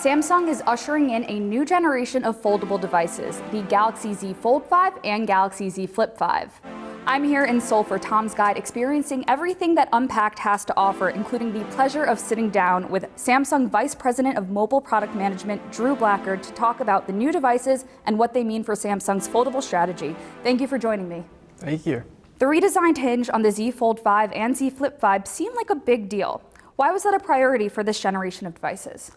Samsung is ushering in a new generation of foldable devices, the Galaxy Z Fold 5 and Galaxy Z Flip 5. I'm here in Seoul for Tom's Guide, experiencing everything that Unpacked has to offer, including the pleasure of sitting down with Samsung Vice President of Mobile Product Management, Drew Blackard, to talk about the new devices and what they mean for Samsung's foldable strategy. Thank you for joining me. Thank you. The redesigned hinge on the Z Fold 5 and Z Flip 5 seemed like a big deal. Why was that a priority for this generation of devices?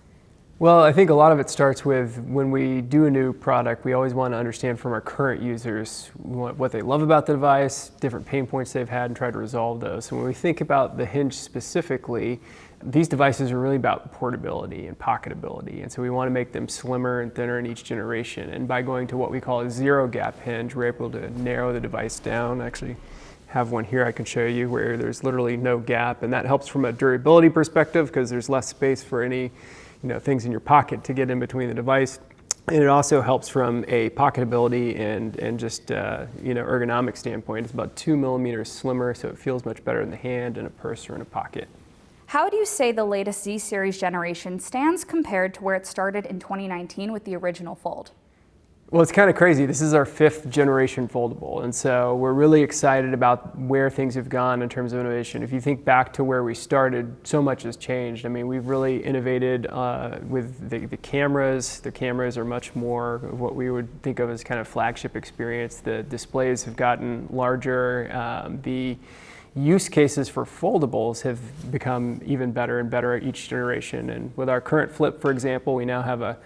Well, I think a lot of it starts with when we do a new product, we always want to understand from our current users what they love about the device, different pain points they've had, and try to resolve those. So when we think about the hinge specifically, these devices are really about portability and pocketability. And so we want to make them slimmer and thinner in each generation. And by going to what we call a zero gap hinge, we're able to narrow the device down. Actually, have one here I can show you where there's literally no gap, and that helps from a durability perspective because there's less space for any things in your pocket to get in between the device. And it also helps from a pocketability and just ergonomic standpoint. It's about 2 millimeters slimmer, so it feels much better in the hand, in a purse, or in a pocket. How do you say the latest Z series generation stands compared to where it started in 2019 with the original Fold? Well, it's kind of crazy. This is our 5th generation foldable, and so we're really excited about where things have gone in terms of innovation. If you think back to where we started, so much has changed. I mean, we've really innovated with the cameras. The cameras are much more of what we would think of as kind of flagship experience. The displays have gotten larger. The use cases for foldables have become even better and better at each generation. And with our current Flip, for example, we now have a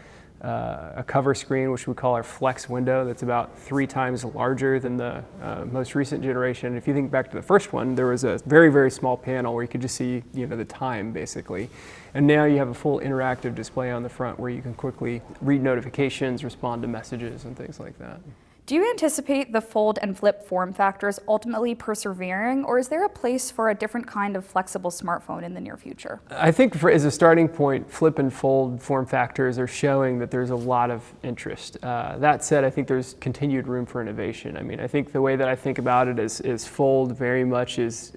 cover screen, which we call our flex window, that's about 3 times larger than the most recent generation. If you think back to the first one, there was a very, very small panel where you could just see the time, basically. And now you have a full interactive display on the front where you can quickly read notifications, respond to messages, and things like that. Do you anticipate the Fold and Flip form factors ultimately persevering, or is there a place for a different kind of flexible smartphone in the near future? I think as a starting point, Flip and Fold form factors are showing that there's a lot of interest. That said, I think there's continued room for innovation. I mean, I think the way that I think about it is Fold very much is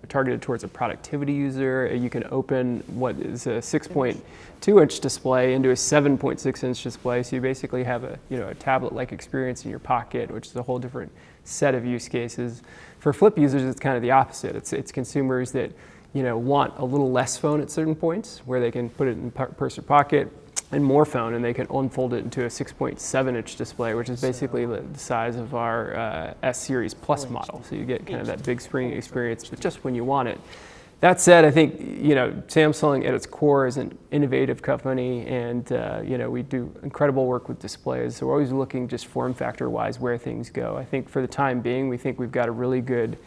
targeted towards a productivity user. You can open what is a 6.2-inch display into a 7.6-inch display, so you basically have a tablet-like experience in your pocket, which is a whole different set of use cases. For Flip users, it's kind of the opposite. It's consumers that want a little less phone at certain points, where they can put it in purse or pocket, and more phone, and they can unfold it into a 6.7-inch display, which is basically the size of our S Series Plus model. So you get kind of that big screen experience, but just when you want it. That said, I think Samsung at its core is an innovative company, and we do incredible work with displays. So we're always looking just form factor-wise where things go. I think for the time being, we think we've got a really good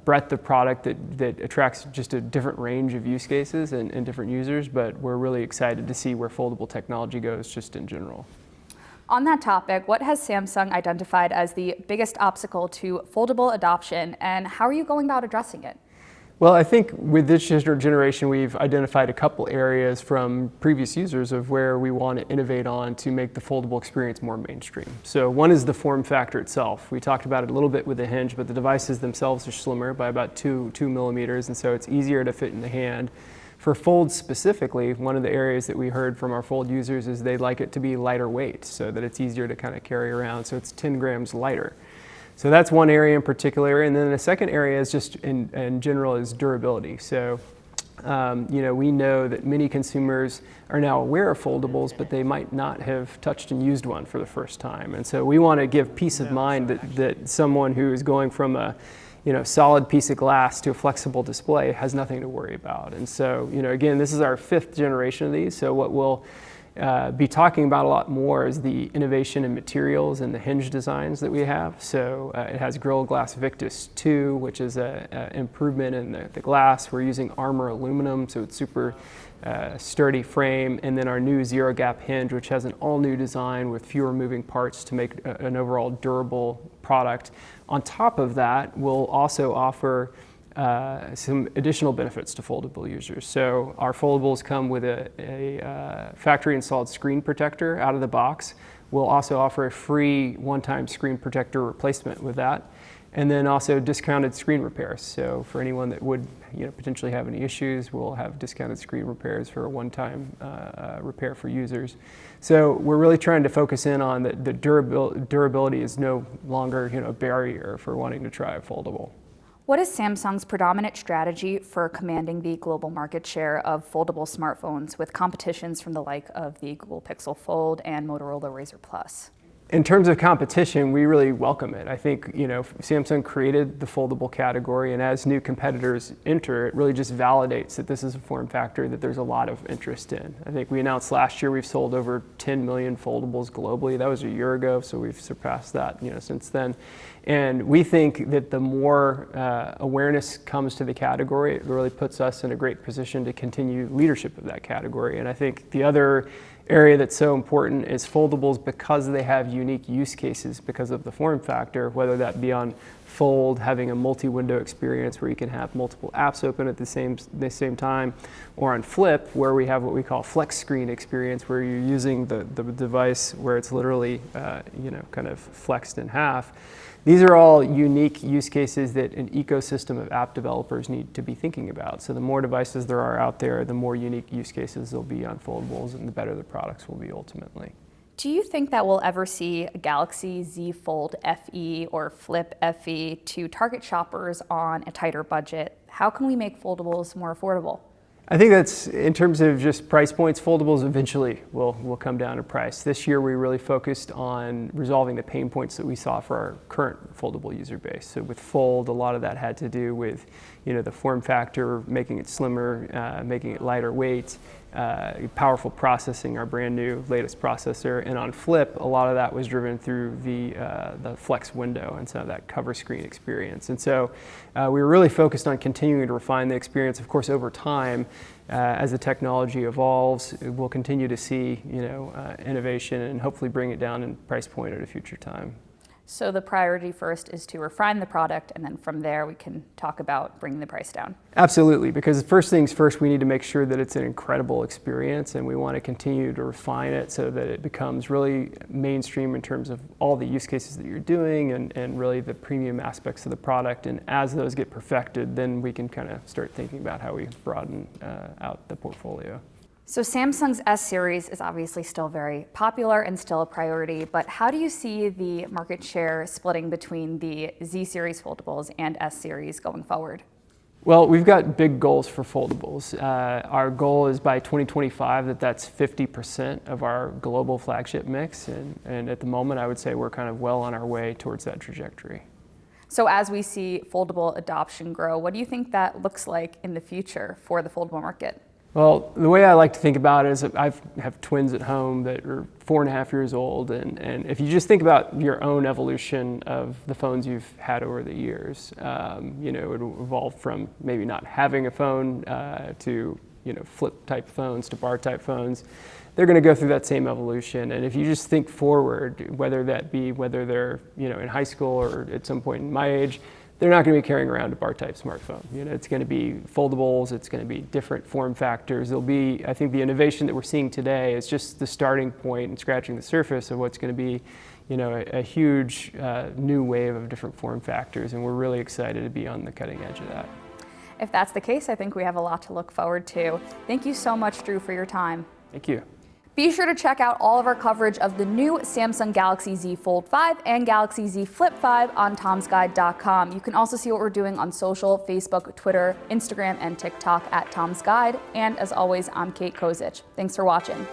breadth of product that attracts just a different range of use cases and different users. But we're really excited to see where foldable technology goes just in general. On that topic, what has Samsung identified as the biggest obstacle to foldable adoption, and how are you going about addressing it? Well, I think with this generation, we've identified a couple areas from previous users of where we want to innovate on to make the foldable experience more mainstream. So one is the form factor itself. We talked about it a little bit with the hinge, but the devices themselves are slimmer by about 2 millimeters, and so it's easier to fit in the hand. For Fold specifically, one of the areas that we heard from our Fold users is they'd like it to be lighter weight so that it's easier to kind of carry around, so it's 10 grams lighter. So that's one area in particular, and then the second area is just in general is durability. So we know that many consumers are now aware of foldables, but they might not have touched and used one for the first time. And so we want to give peace of mind that someone who is going from a solid piece of glass to a flexible display has nothing to worry about. And so again, this is our 5th generation of these. So what we'll be talking about a lot more is the innovation in materials and the hinge designs that we have. So it has Gorilla Glass Victus 2, which is an improvement in the glass. We're using Armor aluminum, so it's super sturdy frame. And then our new zero gap hinge, which has an all new design with fewer moving parts to make an overall durable product. On top of that, we'll also offer some additional benefits to foldable users. So our foldables come with a factory installed screen protector out of the box. We'll also offer a free one-time screen protector replacement with that. And then also discounted screen repairs. So for anyone that would potentially have any issues, we'll have discounted screen repairs for a one-time repair for users. So we're really trying to focus in on the durability is no longer a barrier for wanting to try a foldable. What is Samsung's predominant strategy for commanding the global market share of foldable smartphones with competitions from the like of the Google Pixel Fold and Motorola Razr Plus? In terms of competition, we really welcome it. I think Samsung created the foldable category, and as new competitors enter, it really just validates that this is a form factor that there's a lot of interest in. I think we announced last year we've sold over 10 million foldables globally. That was a year ago, so we've surpassed that since then. And we think that the more awareness comes to the category, it really puts us in a great position to continue leadership of that category. And I think the other area that's so important is foldables, because they have unique use cases because of the form factor, whether that be on Fold, having a multi-window experience where you can have multiple apps open at the same time, or on Flip, where we have what we call flex screen experience, where you're using the device where it's literally kind of flexed in half. These are all unique use cases that an ecosystem of app developers need to be thinking about. So the more devices there are out there, the more unique use cases there'll be on foldables, and the better the products will be ultimately. Do you think that we'll ever see a Galaxy Z Fold FE or Flip FE to target shoppers on a tighter budget? How can we make foldables more affordable? I think that's, in terms of just price points, foldables eventually will come down in price. This year we really focused on resolving the pain points that we saw for our current foldable user base. So with Fold, a lot of that had to do with the form factor, making it slimmer, making it lighter weight, powerful processing, our brand new latest processor. And on Flip, a lot of that was driven through the flex window and so that cover screen experience. And so we were really focused on continuing to refine the experience. Of course, over time, as the technology evolves, we'll continue to see innovation and hopefully bring it down in price point at a future time. So the priority first is to refine the product, and then from there we can talk about bringing the price down. Absolutely, because first things first, we need to make sure that it's an incredible experience, and we want to continue to refine it so that it becomes really mainstream in terms of all the use cases that you're doing and really the premium aspects of the product. And as those get perfected, then we can kind of start thinking about how we broaden out the portfolio. So Samsung's S series is obviously still very popular and still a priority, but how do you see the market share splitting between the Z series foldables and S series going forward? Well, we've got big goals for foldables. Our goal is by 2025 that's 50% of our global flagship mix, and at the moment I would say we're kind of well on our way towards that trajectory. So as we see foldable adoption grow, what do you think that looks like in the future for the foldable market? Well, the way I like to think about it is I have twins at home that are 4.5 years old, and if you just think about your own evolution of the phones you've had over the years, it evolved from maybe not having a phone to flip type phones to bar type phones. They're going to go through that same evolution, and if you just think forward, whether they're in high school or at some point in my age, they're not going to be carrying around a bar-type smartphone. It's going to be foldables. It's going to be different form factors. I think the innovation that we're seeing today is just the starting point and scratching the surface of what's going to be, a huge new wave of different form factors, and we're really excited to be on the cutting edge of that. If that's the case, I think we have a lot to look forward to. Thank you so much, Drew, for your time. Thank you. Be sure to check out all of our coverage of the new Samsung Galaxy Z Fold 5 and Galaxy Z Flip 5 on tomsguide.com. You can also see what we're doing on social, Facebook, Twitter, Instagram, and TikTok at Tom's Guide. And as always, I'm Kate Kozich. Thanks for watching.